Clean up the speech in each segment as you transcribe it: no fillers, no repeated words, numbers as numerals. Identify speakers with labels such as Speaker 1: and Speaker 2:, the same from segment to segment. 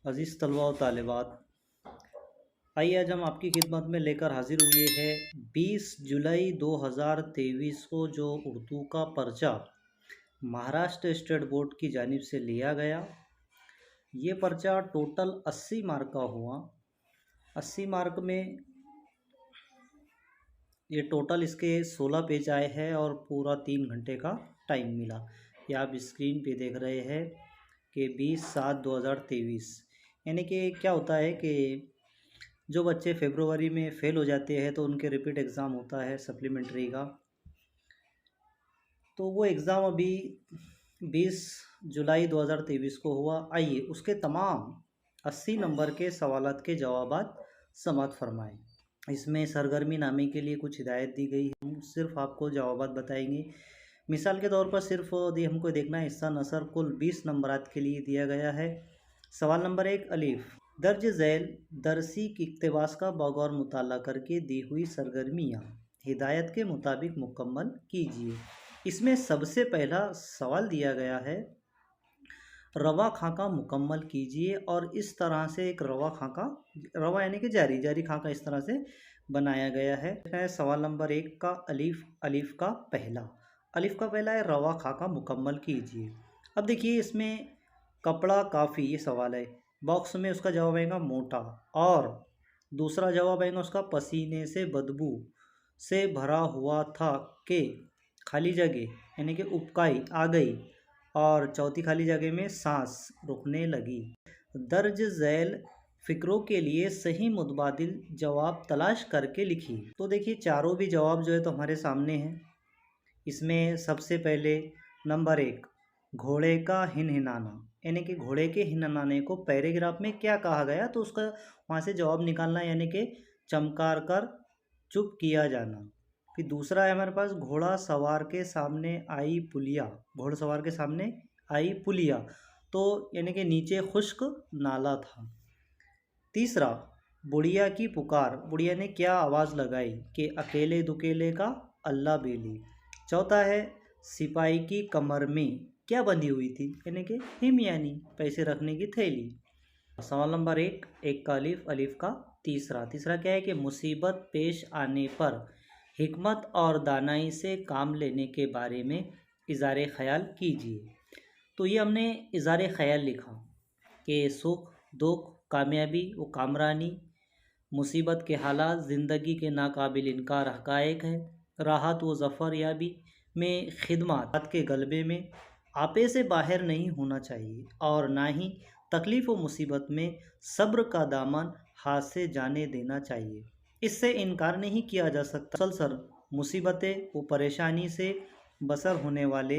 Speaker 1: अज़ीज़ तलबा व तालिबात, आइए आज हम आपकी खिदमत में लेकर हाजिर हुए हैं 20 जुलाई 2023 को जो उर्दू का पर्चा महाराष्ट्र स्टेट बोर्ड की जानिब से लिया गया। ये पर्चा टोटल 80 मार्क का हुआ। 80 मार्क में ये टोटल इसके 16 पेज आए हैं और पूरा 3 घंटे का टाइम मिला। ये आप स्क्रीन पे देख रहे हैं कि 20/7/2023 यानी कि क्या होता है कि जो बच्चे फरवरी में फ़ेल हो जाते हैं तो उनके रिपीट एग्ज़ाम होता है सप्लीमेंट्री का। तो वो एग्ज़ाम अभी 20 जुलाई 2023 को हुआ। आइए उसके तमाम 80 नंबर के सवालात के जवाबात समाअत फरमाएँ। इसमें सरगर्मी नामे के लिए कुछ हिदायत दी गई है। हम सिर्फ आपको जवाबात बताएंगे। मिसाल के तौर पर सिर्फ यदि हमको देखना है हिस्सा नसर कुल 20 नंबरात के लिए दिया गया है। सवाल नंबर 1 अलीफ दर्ज झैल दरसी की इक़्तिबास का बगौर मुताला करके दी हुई सरगर्मियाँ हिदायत के मुताबिक मुकम्मल कीजिए। इसमें सबसे पहला सवाल दिया गया है रवा खाका मुकम्मल कीजिए और इस तरह से एक रवा खाका, रवा यानी कि जारी जारी खाका इस तरह से बनाया गया है। सवाल नंबर 1 का अलीफ का पहला है रवा खाका मुकम्मल कीजिए। अब देखिए इसमें कपड़ा काफ़ी ये सवाल है, बॉक्स में उसका जवाब आएगा मोटा और दूसरा जवाब आएगा उसका पसीने से बदबू से भरा हुआ था कि खाली जगह यानी कि उपकाई आ गई और चौथी खाली जगह में सांस रुकने लगी। दर्ज झैल फ़िक्रों के लिए सही मुतबादिल जवाब तलाश करके लिखिए। तो देखिए चारों भी जवाब जो है तो हमारे सामने हैं। इसमें सबसे पहले नंबर 1 घोड़े का हिनहिनाना यानी कि घोड़े के हिनहिनाने को पैराग्राफ में क्या कहा गया तो उसका वहाँ से जवाब निकालना यानी कि चमकार कर चुप किया जाना। फिर दूसरा है हमारे पास घोड़ा सवार के सामने आई पुलिया, घोड़सवार के सामने आई पुलिया तो यानी कि नीचे खुश्क नाला था। तीसरा बुढ़िया की पुकार, बुढ़िया ने क्या आवाज़ लगाई कि अकेले दुकेले का अल्लाह बेली। चौथा है सिपाही की कमर में क्या बंधी हुई थी यानी कि हिमयानी पैसे रखने की थैली। सवाल नंबर 1 का अलीफ का तीसरा क्या है कि मुसीबत पेश आने पर हिकमत और दानाई से काम लेने के बारे में इज़ारे ख्याल कीजिए। तो ये हमने इज़ारे ख्याल लिखा कि सुख दुख कामयाबी व कामरानी मुसीबत के हालात ज़िंदगी के नाकाबिल इनकार हक़ाइक़ है, राहत व ज़फ़र याबी में खिदमत के गलबे में आपे से बाहर नहीं होना चाहिए और ना ही तकलीफ़ व मुसीबत में सब्र का दामन हाथ से जाने देना चाहिए। इससे इनकार नहीं किया जा सकता मुसलसल मुसीबतें व परेशानी से बसर होने वाले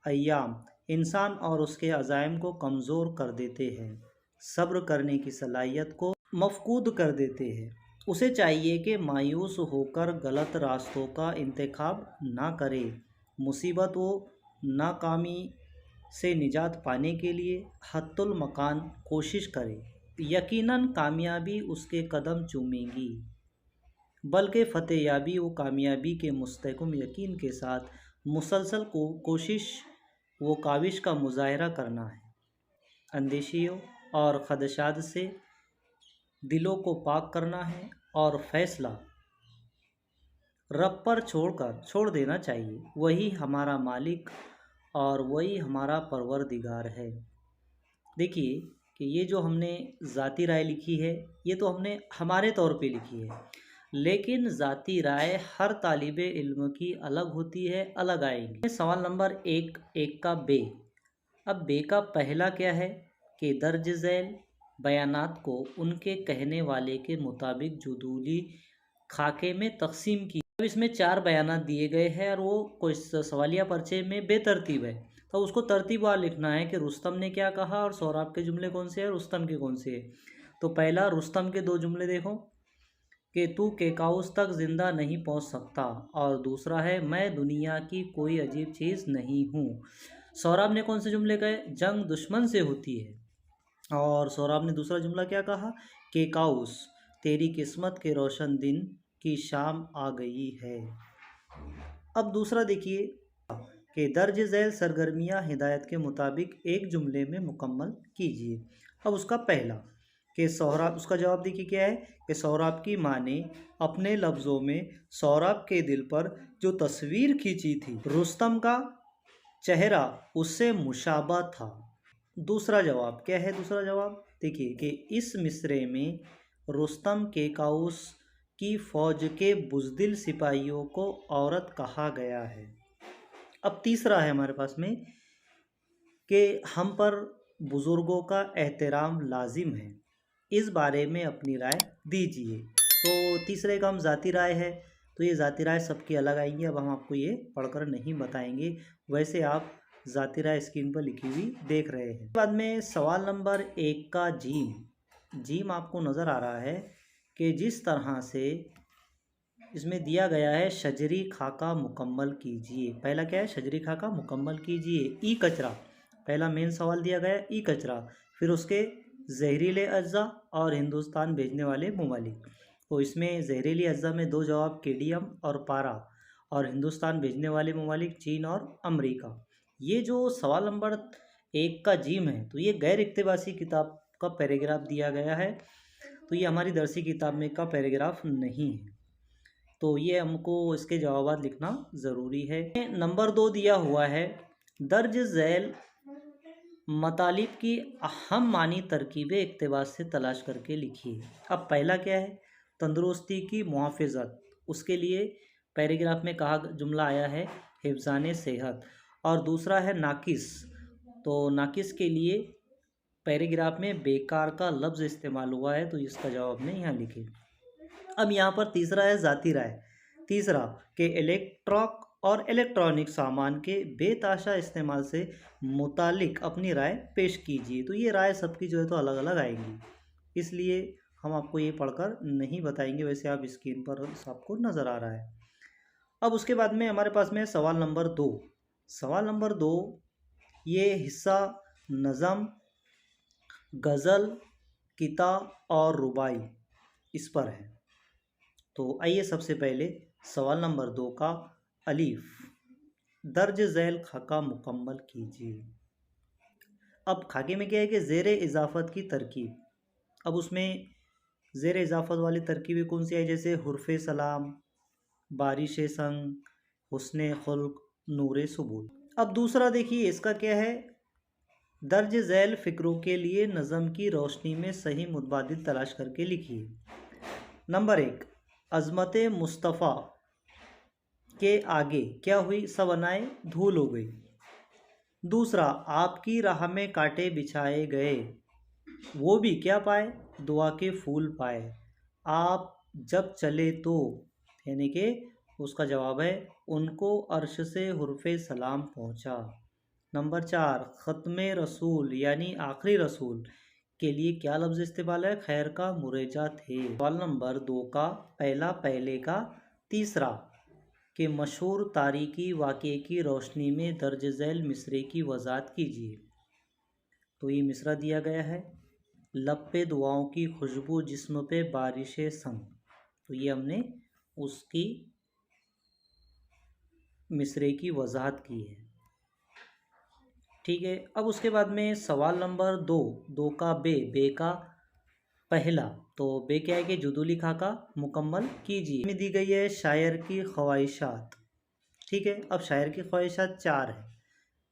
Speaker 1: अय्याम इंसान और उसके अज़ाइम को कमज़ोर कर देते हैं, सब्र करने की सलाहियत को मफ़कूद कर देते हैं। उसे चाहिए कि मायूस होकर गलत रास्तों का इंतखाब ना करे। मुसीबत व नाकामी से निजात पाने के लिए हत्तुल मकान कोशिश करे। यकीनन कामयाबी उसके कदम चूमेगी, बल्कि फ़तेहयाबी व कामयाबी के मुस्तहकम यकीन के साथ मुसलसल कोशिश व काविश का मुज़ाहरा करना है। अंदेशियों और ख़दशात से दिलों को पाक करना है और फ़ैसला रब पर छोड़ देना चाहिए। वही हमारा मालिक और वही हमारा परवरदिगार है। देखिए कि ये जो हमने ज़ाती राय लिखी है ये तो हमने हमारे तौर पे लिखी है, लेकिन ज़ाती राय हर तालिबे इल्म की अलग होती है, अलग आएंगी। सवाल नंबर 1 का बे। अब बे का पहला क्या है कि दर्ज झैल बयानात को उनके कहने वाले के मुताबिक जुदूली खाके में तकसीम की। अब इसमें 4 बयानात दिए गए हैं और वो कोई सवालिया पर्चे में बेतरतीब है तो उसको तरतीबवार लिखना है कि रुस्तम ने क्या कहा और सौराब के जुमले कौन से हैं, रुस्तम के कौन से हैं। तो पहला रुस्तम के 2 जुमले देखो कि तू केकाउस तक ज़िंदा नहीं पहुंच सकता और दूसरा है मैं दुनिया की कोई अजीब चीज़ नहीं हूँ। सौराब ने कौन से जुमले कहे, जंग दुश्मन से होती है और सौराब ने दूसरा जुमला क्या कहा केकाउस तेरी किस्मत के रोशन दिन की शाम आ गई है। अब दूसरा देखिए कि दर्ज झैल सरगर्मियाँ हिदायत के मुताबिक एक जुमले में मुकम्मल कीजिए। अब उसका पहला कि सौराब, उसका जवाब देखिए क्या है कि सौराब की माँ ने अपने लफ्ज़ों में सौराब के दिल पर जो तस्वीर खींची थी, रुस्तम का चेहरा उससे मुशाबा था। दूसरा जवाब क्या है? दूसरा जवाब देखिए कि इस मिसरे में रुस्तम के काउस की फौज के बुज़दिल सिपाहियों को औरत कहा गया है। अब तीसरा है हमारे पास में कि हम पर बुज़ुर्गों का एहतराम लाजिम है, इस बारे में अपनी राय दीजिए। तो तीसरे का हम ज़ाती राय है, तो ये ज़ाती राय सबकी अलग आएंगी। अब हम आपको ये पढ़कर नहीं बताएंगे, वैसे आप ज़ाती राय स्क्रीन पर लिखी हुई देख रहे हैं। बाद में सवाल नंबर 1 का जीम आपको नज़र आ रहा है कि जिस तरह से इसमें दिया गया है शजरी खाका मुकम्मल कीजिए। पहला क्या है? शजरी खाका मुकम्मल कीजिए। ई कचरा, पहला मेन सवाल दिया गया है ई कचरा, फिर उसके जहरीले अज्जा और हिंदुस्तान भेजने वाले ममालिक। तो इसमें जहरीली अज्जा में दो जवाब केडियम और पारा, और हिंदुस्तान भेजने वाले ममालिक चीन और अमेरिका। ये जो सवाल नंबर 1 का जीम है, तो ये गैर इक्तबासी किताब का पैराग्राफ दिया गया है, तो ये हमारी दरसी किताब में का पैराग्राफ नहीं है, तो ये हमको इसके जवाब लिखना ज़रूरी है। नंबर 2 दिया हुआ है दर्ज झैल मतालिब की अहम मानी तरकीबें इक़्तिबास से तलाश करके लिखिए। अब पहला क्या है? तंदुरुस्ती की मुहाफ़िज़त, उसके लिए पैराग्राफ में कहा जुमला आया है हिफ्ज़ाने सेहत, और दूसरा है नाकिस, तो नाकिस के लिए पैराग्राफ में बेकार का लफ्ज़ इस्तेमाल हुआ है, तो इसका जवाब हमने यहाँ लिखे। अब यहाँ पर तीसरा है ज़ाती राय। तीसरा कि इलेक्ट्रॉक और इलेक्ट्रॉनिक सामान के बेताशा इस्तेमाल से मुतालिक अपनी राय पेश कीजिए। तो ये राय सबकी जो है तो अलग अलग आएंगी, इसलिए हम आपको ये पढ़कर नहीं बताएंगे, वैसे आप स्क्रीन पर आपको नज़र आ रहा है। अब उसके बाद में हमारे पास में सवाल नंबर 2। सवाल नंबर 2 ये हिस्सा नज़म, गज़ल, किता और रुबाई इस पर है। तो आइए सबसे पहले सवाल नंबर 2 का अलीफ, दर्ज झैल खाका मुकम्मल कीजिए। अब खाके में क्या है कि ज़ेरे इजाफ़त की तरकीब, अब उसमें ज़ेरे इजाफ़त वाली तरकीबें कौन सी है? जैसे हुर्फ़े सलाम, बारिश संग, हुस्ने खुल्क, नूरे सुबूल। अब दूसरा देखिए इसका क्या है? दर्ज झैल फ़िक्रों के लिए नज़म की रोशनी में सही मुतबादिल तलाश करके लिखिए। नंबर 1, अज़मत मुस्तफ़ा के आगे क्या हुई? सवनाएँ धूल हो गई। दूसरा, आपकी राह में कांटे बिछाए गए, वो भी क्या पाए? दुआ के फूल पाए। आप जब चले तो, यानी कि उसका जवाब है उनको अर्श से हुर्फ़े सलाम पहुँचा। नंबर 4, ख़त्मे रसूल यानी आखिरी रसूल के लिए क्या लफ्ज़ इस्तेमाल है? खैर का मुरेजा थे। सवाल नंबर 2 का पहला पहले का तीसरा के मशहूर तारीख़ी वाक़ये की रोशनी में दर्ज झैल मिसरे की वज़ाहत कीजिए। तो ये मिसरा दिया गया है लब पे दुआओं की खुशबू जिस्म पे बारिशे संग, तो ये हमने उसकी मिसरे की वज़ाहत की है। ठीक है। अब उसके बाद में सवाल नंबर 2 का बे का पहला, तो बे क्या है कि जुदुली खाका मुकम्मल कीजिए में दी गई है शायर की ख्वाहिशात। ठीक है। अब शायर की ख्वाहिशात 4 है,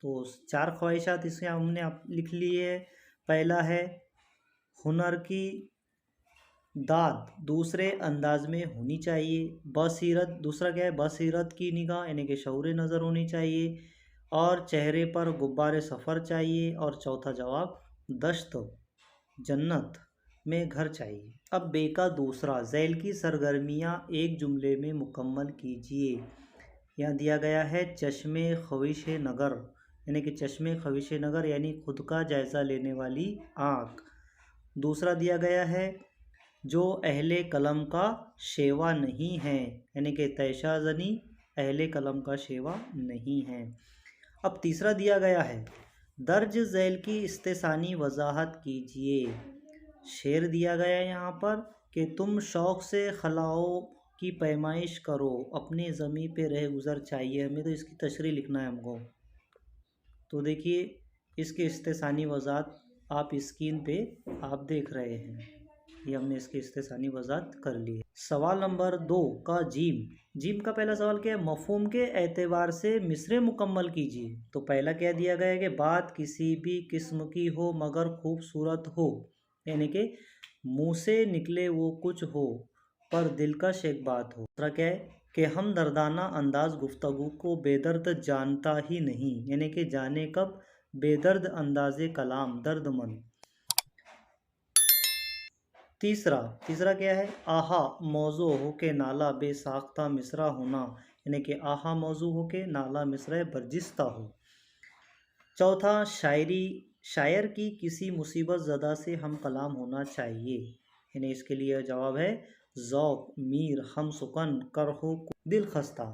Speaker 1: तो 4 ख्वाहिशात इसमें हमने आप लिख ली है। पहला है हुनर की दाद दूसरे अंदाज में होनी चाहिए। बसीरत, दूसरा क्या है? बसीरत की निगाह यानी कि शऊर नज़र होनी चाहिए, और चेहरे पर गुब्बारे सफ़र चाहिए, और चौथा जवाब दश्त जन्नत में घर चाहिए। अब बे का दूसरा, झैल की सरगर्मियाँ एक जुमले में मुकम्मल कीजिए। यहाँ दिया गया है चश्मे ख्वाहिश नगर, यानी कि चश्मे ख्वाहिश नगर यानी खुद का जायज़ा लेने वाली आँख। दूसरा दिया गया है जो अहले कलम का शेवा नहीं है, यानी कि तैशा ज़नी अहले कलम का शेवा नहीं है। अब तीसरा दिया गया है दर्ज झैल की इस्तेसानी वज़ाहत कीजिए। शेर दिया गया है यहाँ पर कि तुम शौक़ से खलाओं की पैमाइश करो, अपनी ज़मी पे रह गुज़र चाहिए हमें, तो इसकी तशरीह लिखना है हमको। तो देखिए इसकी इस्तेसानी वज़ाहत आप स्क्रीन पे आप देख रहे हैं। ये हमने इसकी इख्तिसारी वजाहत कर ली है। सवाल नंबर 2 का जीम का पहला सवाल क्या है? मफहूम के एतबार से मिसरे मुकम्मल कीजिए। तो पहला क्या दिया गया है कि बात किसी भी किस्म की हो मगर खूबसूरत हो, यानी कि मुँह से निकले वो कुछ हो पर दिलकश एक बात हो। दूसरा क्या है कि हम दर्दाना अंदाज गुफ्तगू को बेदर्द जानता ही नहीं, यानी कि जाने कब बेदर्द अंदाज़े कलाम दर्दमंद। तीसरा क्या है? आहा मौजू हो के नाला बेसाख्ता मिसरा होना, यानी कि आहा मौजू हो के नाला मिसरा बर्जिस्ता हो। चौथा शायर की किसी मुसीबत ज़दा से हम कलाम होना चाहिए, यानी इसके लिए जवाब है ज़ौक़ मीर हम सुकन कर हो दिल खस्ता।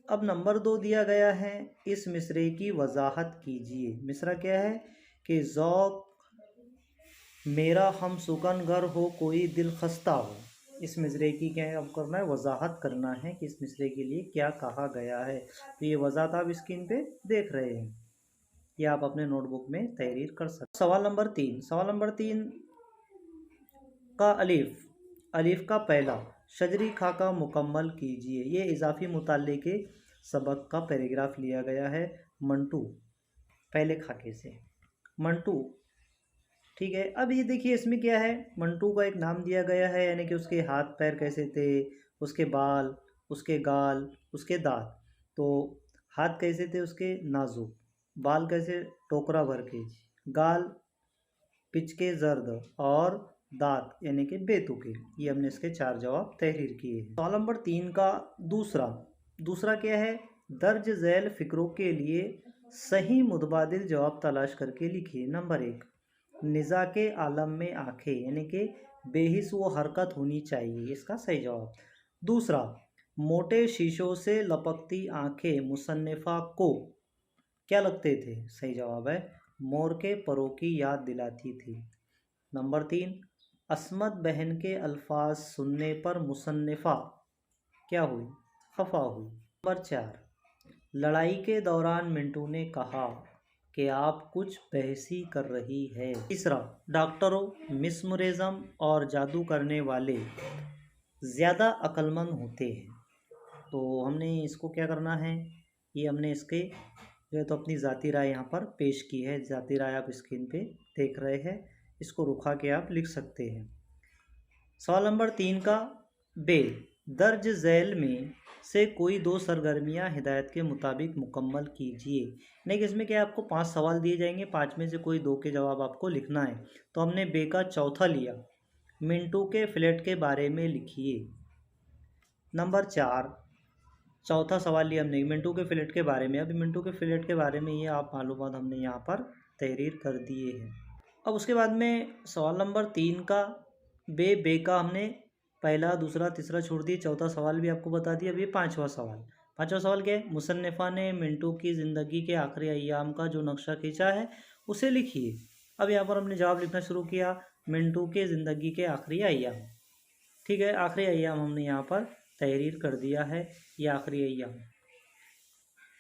Speaker 1: अब नंबर 2 दिया गया है, इस मिसरे की वजाहत कीजिए। मिसरा क्या है कि ज़ौक़ मेरा हम सुकन घर हो कोई दिल खस्ता हो। इस मिसरे की क्या है, अब करना है वजाहत करना है कि इस मिसरे के लिए क्या कहा गया है। तो ये वजाहत आप स्क्रीन पे देख रहे हैं, ये आप अपने नोटबुक में तहरीर कर सकते। सवाल नंबर 3 का अलिफ का पहला शजरी खाका मुकम्मल कीजिए। ये इजाफी मुताल्ले के सबक का पैराग्राफ लिया गया है मंटू पहले खाके से। मंटू, ठीक है। अब ये देखिए इसमें क्या है, मंटू का एक नाम दिया गया है, यानी कि उसके हाथ पैर कैसे थे, उसके बाल, उसके गाल, उसके दांत। तो हाथ कैसे थे उसके? नाजुक। बाल कैसे? टोकरा भर के। गाल पिचके जर्द, और दांत यानी कि बेतुके। ये हमने इसके 4 जवाब तहरीर किए हैं। सवाल नंबर 3 का दूसरा क्या है? दर्ज झैल फिक्रों के लिए सही मुतबादिल जवाब तलाश करके लिखिए। नंबर 1, निज़ा के आलम में आंखें, यानी कि बेहिस वो हरकत होनी चाहिए, इसका सही जवाब। दूसरा, मोटे शीशों से लपकती आंखें मुसन्निफा को क्या लगते थे? सही जवाब है मोर के परों की याद दिलाती थी। नंबर 3, असमत बहन के अल्फाज सुनने पर मुसन्निफा क्या हुई? खफा हुई। नंबर 4, लड़ाई के दौरान मिंटू ने कहा कि आप कुछ बहसी कर रही है। तीसरा, डॉक्टरों, मिसमरिज्म और जादू करने वाले ज़्यादा अक्लमंद होते हैं। तो हमने इसको क्या करना है, ये हमने इसके जो है तो अपनी ज़ाती राय यहाँ पर पेश की है। ज़ाती राय आप स्क्रीन पे देख रहे हैं, इसको रुखा के आप लिख सकते हैं। सवाल नंबर 3 का दर्ज झैल में से कोई 2 सरगर्मियाँ हिदायत के मुताबिक मुकम्मल कीजिए। नहीं कि इसमें क्या आपको 5 सवाल दिए जाएंगे, 5 में से कोई 2 के जवाब आपको लिखना है। तो हमने बे का चौथा लिया, मिंटू के फ्लैट के बारे में लिखिए। नंबर 4, चौथा सवाल लिया हमने मिंटू के फ्लैट के बारे में। अभी मिंटू के फ्लैट के बारे में ये आप मालूमात हमने यहाँ पर तहरीर कर दिए हैं। अब उसके बाद में सवाल नंबर 3 का बे का हमने पहला, दूसरा, तीसरा छोड़ दिए, चौथा सवाल भी आपको बता दिया। अभी पाँचवा सवाल क्या है? मुसन्निफा ने मिंटू की ज़िंदगी के आखिरी अय्याम का जो नक्शा खींचा है उसे लिखिए। अब यहाँ पर हमने जवाब लिखना शुरू किया, मिंटू के ज़िंदगी के आखिरी अय्याम। ठीक है, आखिरी अय्याम हमने यहाँ पर तहरीर कर दिया है। ये आखिरी अय्याम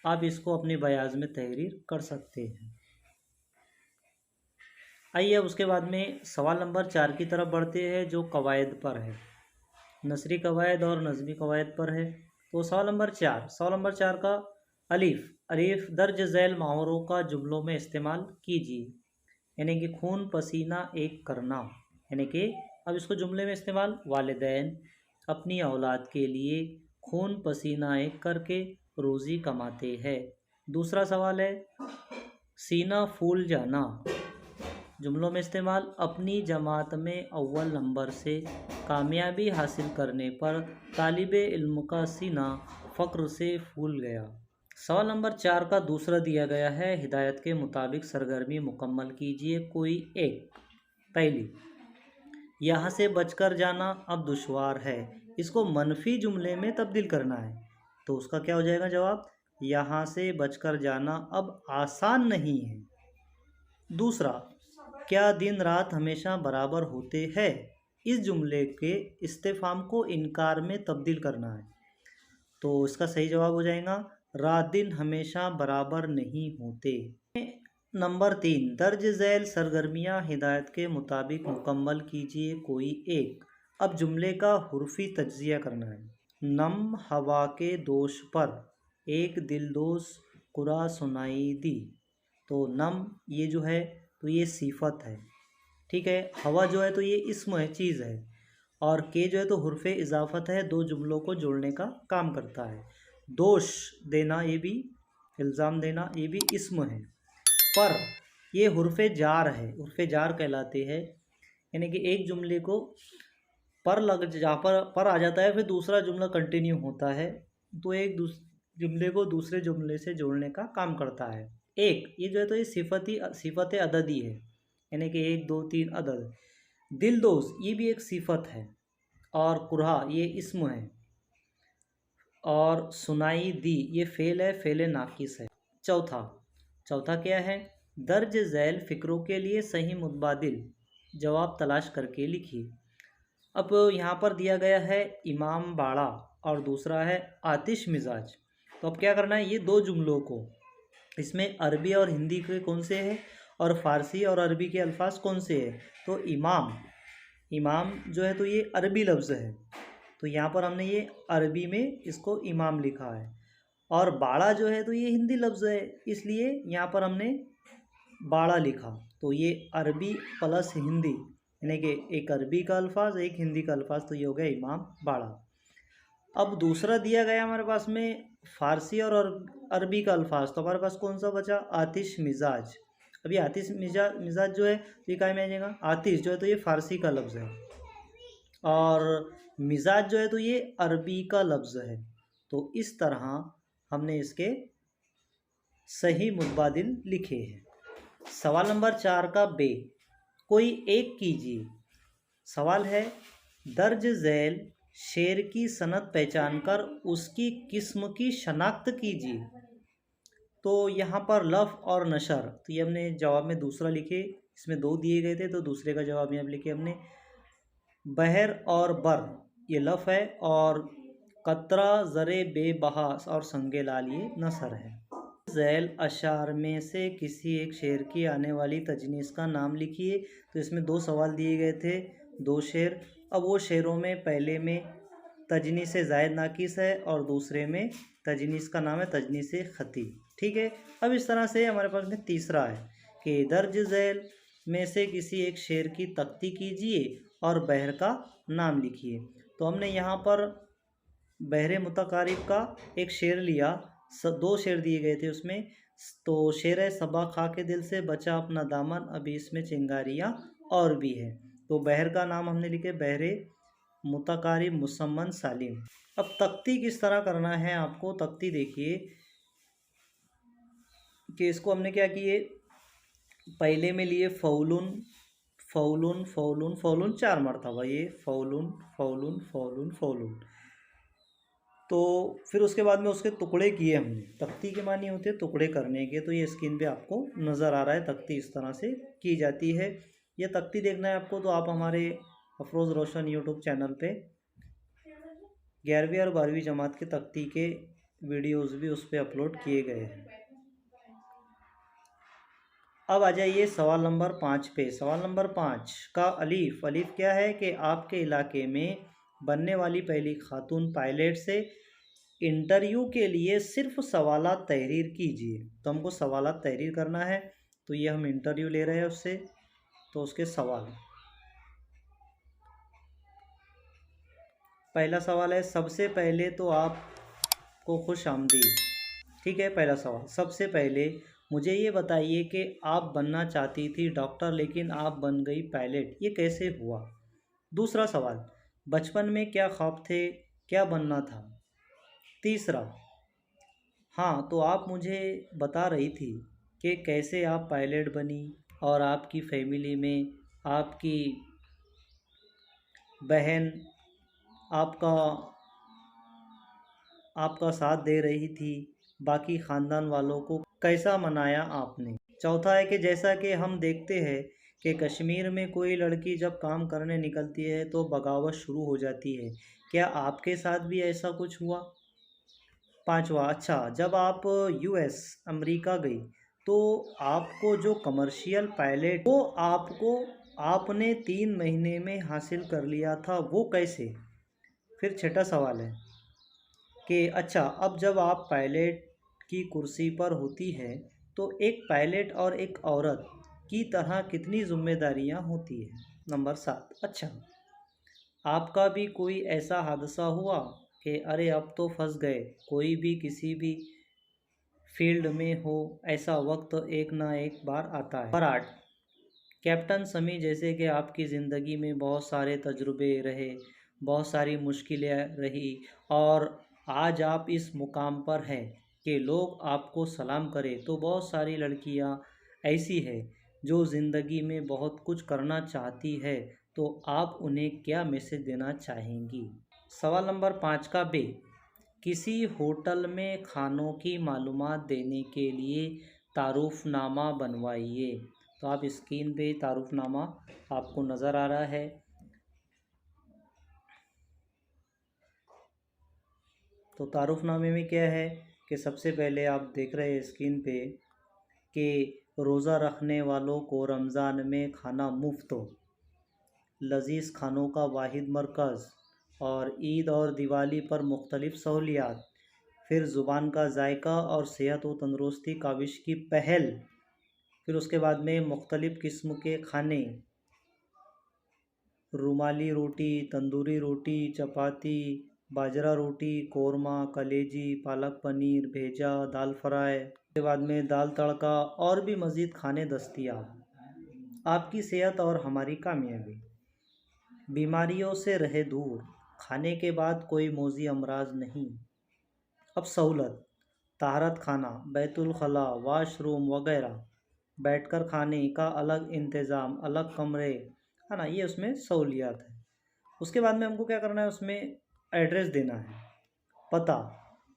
Speaker 1: आप इसको अपने बयाज में तहरीर कर सकते हैं। आइए अब उसके बाद में सवाल नंबर 4 की तरफ बढ़ते हैं, जो कवायद पर है, नसरी कवायद और नज़मी कवायद पर है। तो सवाल नंबर 4 का अलीफ दर्ज झैल मुहावरों का जुमलों में इस्तेमाल कीजिए। यानी कि खून पसीना एक करना, यानी कि अब इसको जुमले में इस्तेमाल, वालिदैन अपनी औलाद के लिए खून पसीना एक करके रोज़ी कमाते हैं। दूसरा सवाल है सीना फूल जाना, जुमलों में इस्तेमाल, अपनी जमात में अव्वल नंबर से कामयाबी हासिल करने पर तालिबे इल्म का सीना फ़क्र से फूल गया। सवाल नंबर 4 का दूसरा दिया गया है, हिदायत के मुताबिक सरगर्मी मुकम्मल कीजिए कोई एक। पहली, यहाँ से बचकर जाना अब दुश्वार है, इसको मनफी जुमले में तब्दील करना है। तो उसका क्या हो जाएगा जवाब? यहाँ से बचकर जाना अब आसान नहीं है। दूसरा, क्या दिन रात हमेशा बराबर होते हैं, इस जुमले के इस्तेफाम को इनकार में तब्दील करना है। तो इसका सही जवाब हो जाएगा रात दिन हमेशा बराबर नहीं होते। नंबर 3, दर्ज झैल सरगर्मियाँ हिदायत के मुताबिक मुकम्मल कीजिए कोई एक। अब जुमले का हुर्फी तज्जिया करना है। नम हवा के दोष पर एक दिलदोज कुरा सुनाई दी। तो नम ये जो है तो ये सिफत है, ठीक है। हवा जो है तो ये इस्म है, चीज़ है। और के जो है तो हुर्फे इजाफत है, दो जुमलों को जोड़ने का काम करता है। दोष देना ये भी, इल्ज़ाम देना ये भी इस्म है। पर ये हुर्फे जार है, हुर्फे जार कहलाते हैं। यानी कि एक जुमले को पर लग जहाँ पर आ जाता है, फिर दूसरा जुमला कंटिन्यू होता है, तो एक जुमले को दूसरे जुमले से जोड़ने का काम करता है। एक ये जो है तो ये सिफत अददी है, यानी कि 1 2 3 अदद। दिलदोज ये भी एक सिफत है। और कुरहा ये इस्म है। और सुनाई दी ये फ़ेल है, फ़ेल नाकिस है। चौथा क्या है? दर्ज झैल फ़िक्रों के लिए सही मुतबादिल जवाब तलाश करके लिखिए। अब यहाँ पर दिया गया है इमाम बाड़ा और दूसरा है आतिश मिजाज। तो अब क्या करना है, ये दो जुमलों को, इसमें अरबी और हिंदी के कौन से हैं और फ़ारसी और अरबी के अल्फाज कौन से हैं। तो इमाम जो है तो ये अरबी लफ्ज़ है, तो यहाँ पर हमने ये अरबी में इसको इमाम लिखा है। और बाड़ा जो है तो ये हिंदी लफ्ज़ है, इसलिए यहाँ पर हमने बाड़ा लिखा। तो ये अरबी प्लस हिंदी, यानी कि एक अरबी का अल्फाज एक हिंदी का अल्फाज, तो ये हो गया इमाम बाड़ा। अब दूसरा दिया गया हमारे पास में फ़ारसी और अरबी का अल्फाज, तो हमारे पास कौन सा बचा? आतिश मिजाज। अभी आतिश मिजाज जो है तो ये काय में आ जाएगा? आतिश जो है तो ये फ़ारसी का लफ्ज़ है और मिजाज जो है तो ये अरबी का लफ्ज़ है। तो इस तरह हमने इसके सही मुतबादिल लिखे हैं। सवाल नंबर 4 का बे, कोई एक कीजिए। सवाल है दर्ज झैल शेर की सनद पहचान कर उसकी किस्म की शनाख्त कीजिए। तो यहाँ पर लफ और नशर, तो ये हमने जवाब में दूसरा लिखे, इसमें 2 दिए गए थे तो दूसरे का जवाब यहाँ लिखे हमने। बहर और बर ये लफ है और कतरा ज़रे बेबहा और संगे लाल ये नसर है। झैल अशार में से किसी एक शेर की आने वाली तजनीस का नाम लिखिए। तो इसमें 2 सवाल दिए गए थे, 2 शेर। अब वो शेरों में पहले में तजनीस ज़ायद नाकिस है और दूसरे में तजनीस का नाम है तजनीस ख़ती, ठीक है। अब इस तरह से हमारे पास में तीसरा है कि दर्ज झैल में से किसी एक शेर की तख्ती कीजिए और बहर का नाम लिखिए। तो हमने यहाँ पर बहरे मुतकारिब का एक शेर लिया, 2 शेर दिए गए थे उसमें। तो शेर है सबा खा के दिल से बचा अपना दामन, अभी इसमें चिंगारियाँ और भी है। तो बहर का नाम हमने लिखे बहरे मुतकारिब मुसम्मन सालिम। अब तख्ती किस तरह करना है आपको, तख्ती देखिए कि इसको हमने क्या किए, पहले में लिए फ़ौलुन फ़ौलुन फ़ौलुन फ़ौलुन 4 मरतबा, ये फ़ौलुन फ़ौलुन फ़ौलुन फ़ौलुन। तो फिर उसके बाद में उसके टुकड़े किए हमने। तख्ती के मानी होते हैं टुकड़े करने के, तो ये स्क्रीन पे आपको नज़र आ रहा है, तख्ती इस तरह से की जाती है। ये तख्ती देखना है आपको तो आप हमारे अफरोज़ रोशन यूट्यूब चैनल पे 11वीं और 12वीं जमात की तख्ती के वीडियोज़ भी उस पर अपलोड किए गए हैं। अब आ जाइए सवाल नंबर 5 पे। सवाल नंबर 5 का अलीफ क्या है कि आपके इलाके में बनने वाली पहली खातून पायलट से इंटरव्यू के लिए सिर्फ सवालात तहरीर कीजिए। तो हमको सवालात तहरीर करना है, तो ये हम इंटरव्यू ले रहे हैं उससे, तो उसके सवाल। पहला सवाल है सबसे पहले तो आपको खुश आमदीद, ठीक है। पहला सवाल, सबसे पहले मुझे ये बताइए कि आप बनना चाहती थी डॉक्टर लेकिन आप बन गई पायलट, ये कैसे हुआ। दूसरा सवाल, बचपन में क्या ख्वाब थे, क्या बनना था। तीसरा, हाँ तो आप मुझे बता रही थी कि कैसे आप पायलट बनी और आपकी फैमिली में आपकी बहन आपका साथ दे रही थी, बाकी ख़ानदान वालों को कैसा मनाया आपने। चौथा है कि जैसा कि हम देखते हैं कि कश्मीर में कोई लड़की जब काम करने निकलती है तो बगावत शुरू हो जाती है, क्या आपके साथ भी ऐसा कुछ हुआ। पांचवा, अच्छा, जब आप यूएस अमेरिका गई तो आपको जो कमर्शियल पायलट वो आपने 3 महीने में हासिल कर लिया था, वो कैसे? फिर छठा सवाल है कि अच्छा, अब जब आप पायलट की कुर्सी पर होती है तो एक पायलट और एक औरत की तरह कितनी जिम्मेदारियां होती है? नंबर 7, अच्छा, आपका भी कोई ऐसा हादसा हुआ कि अरे अब तो फंस गए, कोई भी किसी भी फील्ड में हो, ऐसा वक्त एक ना एक बार आता है। नंबर 8, कैप्टन समी, जैसे कि आपकी ज़िंदगी में बहुत सारे तजुर्बे रहे, बहुत सारी मुश्किलें रही और आज आप इस मुकाम पर हैं कि लोग आपको सलाम करें, तो बहुत सारी लड़कियां ऐसी है जो ज़िंदगी में बहुत कुछ करना चाहती है, तो आप उन्हें क्या मैसेज देना चाहेंगी? सवाल नंबर 5 का बे, किसी होटल में खानों की मालूमात देने के लिए तारुफनामा बनवाइए। तो आप स्क्रीन पे तारुफनामा आपको नज़र आ रहा है। तो तारुफनामे में क्या है कि सबसे पहले आप देख रहे हैं स्क्रीन पे कि रोज़ा रखने वालों को रमज़ान में खाना मुफ्त हो, लजीज खानों का वाहिद मरकज़, और ईद और दिवाली पर मुख्तलिफ़ सहूलियात, फिर ज़ुबान का जायका और सेहत व तंदुरुस्ती काविश की पहल, फिर उसके बाद में मुख्तलिफ़ किस्म के खाने, रुमाली रोटी, तंदूरी रोटी, चपाती, बाजरा रोटी, कोरमा, कलेजी, पालक पनीर, भेजा, दाल फ्राई, उसके बाद में दाल तड़का और भी मज़ीद खाने दस्तयाब। आपकी सेहत और हमारी कामयाबी, बीमारियों से रहे दूर, खाने के बाद कोई मौजी अमराज नहीं। अब सहूलत, ताहरत खाना, बैतुल खला, वाशरूम वगैरह, बैठकर खाने का अलग इंतज़ाम, अलग कमरे, है ना, ये उसमें सहूलियात है। उसके बाद में हमको क्या करना है, उसमें एड्रेस देना है। पता,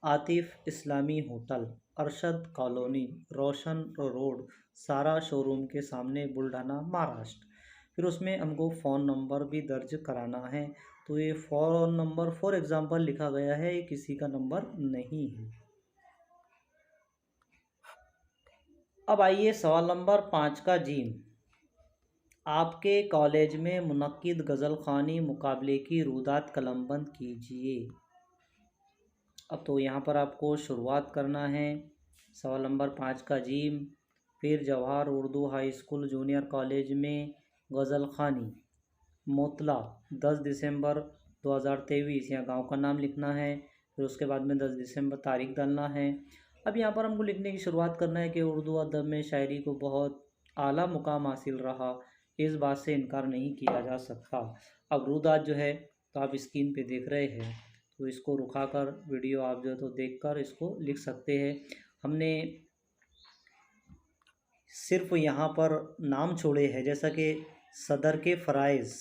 Speaker 1: आतिफ इस्लामी होटल, अरशद कॉलोनी, रोशन रोड, सारा शोरूम के सामने, बुल्ढाना, महाराष्ट्र। फिर उसमें हमको फ़ोन नंबर भी दर्ज कराना है। तो ये फ़ोन नंबर फॉर एग्ज़ाम्पल लिखा गया है, ये किसी का नंबर नहीं है। अब आइए सवाल नंबर 5 का जीम, आपके कॉलेज में मुनक्किद गज़ल ख़वानी मुकाबले की रुदात कलमबंद कीजिए। अब तो यहाँ पर आपको शुरुआत करना है। सवाल नंबर 5 का जीम, फिर Jawahar Urdu high school junior college में गज़ल ख़वानी, मोतला, 10 दिसंबर 2023, यहाँ गांव का नाम लिखना है। फिर उसके बाद में 10 दिसंबर तारीख डालना है। अब यहाँ पर हमको लिखने की शुरुआत करना है कि उर्दू अदब में शायरी को बहुत आला मुकाम हासिल रहा, इस बात से इनकार नहीं किया जा सकता। अब रुदात जो है तो आप स्क्रीन पे देख रहे हैं, तो इसको रुका कर वीडियो आप जो है तो देख कर इसको लिख सकते हैं। हमने सिर्फ यहाँ पर नाम छोड़े हैं, जैसा कि सदर के फ़राइज़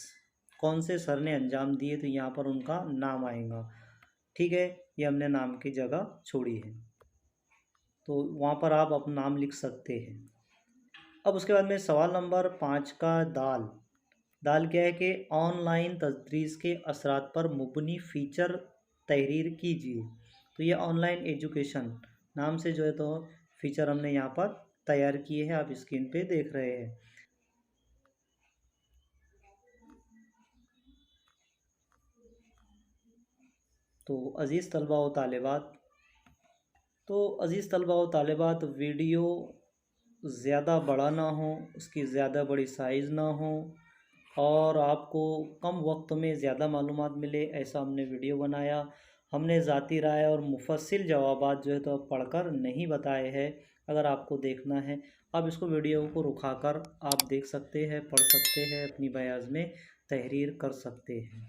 Speaker 1: कौन से सर ने अंजाम दिए, तो यहाँ पर उनका नाम आएगा। ठीक है, ये हमने नाम की जगह छोड़ी है, तो वहाँ पर आप अपना नाम लिख सकते हैं। अब उसके बाद में सवाल नंबर 5 का दाल, दाल क्या है कि ऑनलाइन तदरीस के असरात पर मुबनी फ़ीचर तहरीर कीजिए। तो ये ऑनलाइन एजुकेशन नाम से जो है तो फ़ीचर हमने यहाँ पर तैयार किए हैं, आप स्क्रीन पे देख रहे हैं। तो अज़ीज़ तलबा व तालिबात, वीडियो ज़्यादा बड़ा ना हो, उसकी ज़्यादा बड़ी साइज़ ना हो और आपको कम वक्त में ज़्यादा मालूमात मिले, ऐसा हमने वीडियो बनाया। हमने ज़ाती राय और मुफस्सिल जवाबात जो है तो पढ़कर नहीं बताए हैं। अगर आपको देखना है, आप इसको वीडियो को रुका कर आप देख सकते हैं, पढ़ सकते हैं, अपनी बयाज़ में तहरीर कर सकते हैं।